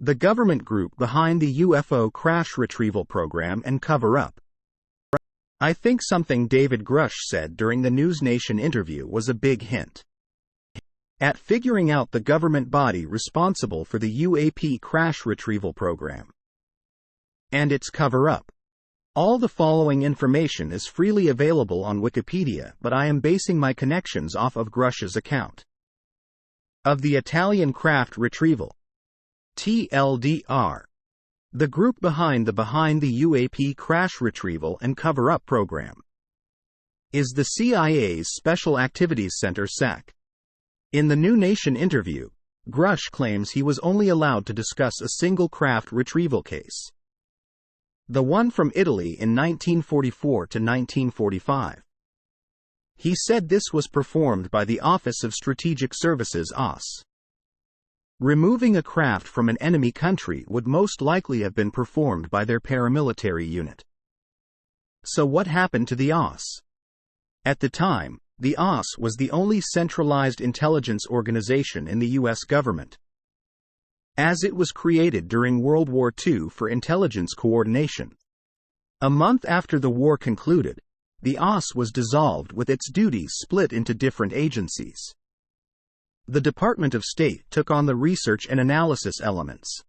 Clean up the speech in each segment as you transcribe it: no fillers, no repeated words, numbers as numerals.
the government group behind the UFO crash retrieval program and cover-up. I think something David Grusch said during the News Nation interview was a big hint at figuring out the government body responsible for the UAP crash retrieval program and its cover-up. All the following information is freely available on Wikipedia, but I am basing my connections off of Grusch's account of the Italian craft retrieval. TLDR. The group behind the UAP crash retrieval and cover-up program is the CIA's Special Activities Center SAC. In the New Nation interview, Grusch claims he was only allowed to discuss a single craft retrieval case, the one from Italy in 1944 to 1945. He said this was performed by the Office of Strategic Services OSS. Removing a craft from an enemy country would most likely have been performed by their paramilitary unit. So what happened to the OSS? At the time, the OSS was the only centralized intelligence organization in the U.S. government, as it was created during World War II for intelligence coordination. A month after the war concluded, the OSS was dissolved with its duties split into different agencies. The Department of State took on the research and analysis elements,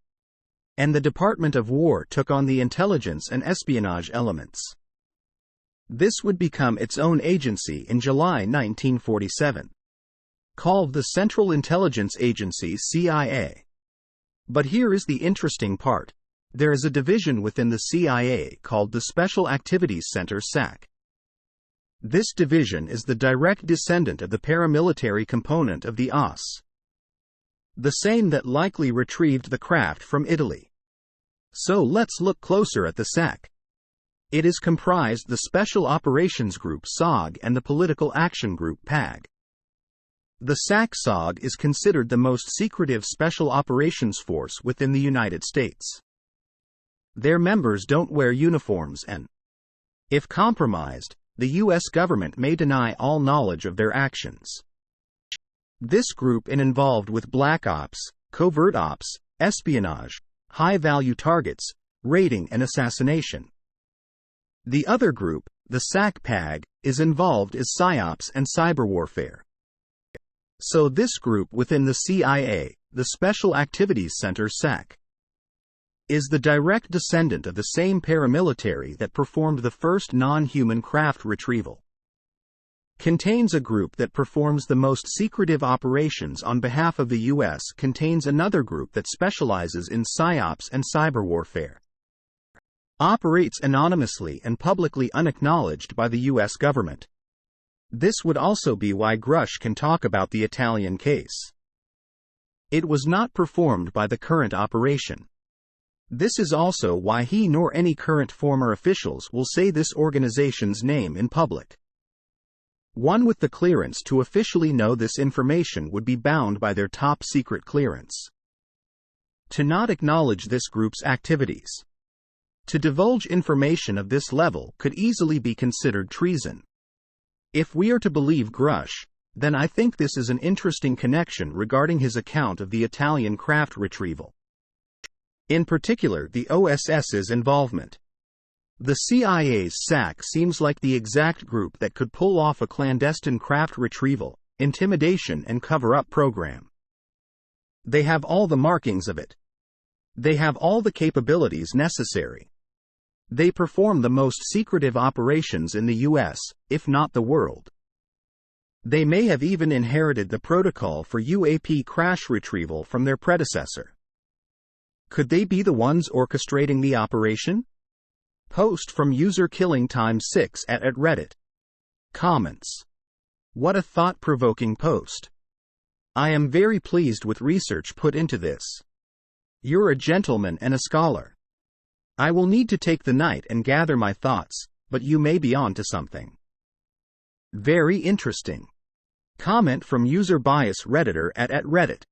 and the Department of War took on the intelligence and espionage elements. This would become its own agency in July 1947, called the Central Intelligence Agency CIA. But here is the interesting part. There is a division within the CIA called the Special Activities Center SAC. This division is the direct descendant of the paramilitary component of the OSS, the same that likely retrieved the craft from Italy. So let's look closer at the SAC. It is comprised the Special Operations Group SOG and the Political Action Group PAG. The SAC SOG is considered the most secretive special operations force within the United States. Their members don't wear uniforms and, if compromised, the U.S. government may deny all knowledge of their actions. This group is involved with black ops, covert ops, espionage, high-value targets, raiding and assassination. The other group, the SAC-PAG, is involved as PSYOPs and cyber warfare. So this group within the CIA, the Special Activities Center SAC, is the direct descendant of the same paramilitary that performed the first non-human craft retrieval. Contains a group that performs the most secretive operations on behalf of the U.S. Contains another group that specializes in PSYOPs and cyber warfare. Operates anonymously and publicly unacknowledged by the U.S. government. This would also be why Grusch can talk about the Italian case. It was not performed by the current operation. This is also why he nor any current former officials will say this organization's name in public. One with the clearance to officially know this information would be bound by their top secret clearance. To not acknowledge this group's activities, to divulge information of this level could easily be considered treason. If we are to believe Grusch, then I think this is an interesting connection regarding his account of the Italian craft retrieval. In particular, the OSS's involvement. The CIA's SAC seems like the exact group that could pull off a clandestine craft retrieval, intimidation and cover-up program. They have all the markings of it. They have all the capabilities necessary. They perform the most secretive operations in the U.S., if not the world. They may have even inherited the protocol for UAP crash retrieval from their predecessor. Could they be the ones orchestrating the operation? Post from user killing time 6 at Reddit. Comments. What a thought-provoking post. I am very pleased with research put into this. You're a gentleman and a scholar. I will need to take the night and gather my thoughts, but you may be on to something. Very interesting. Comment from user bias Redditor at Reddit.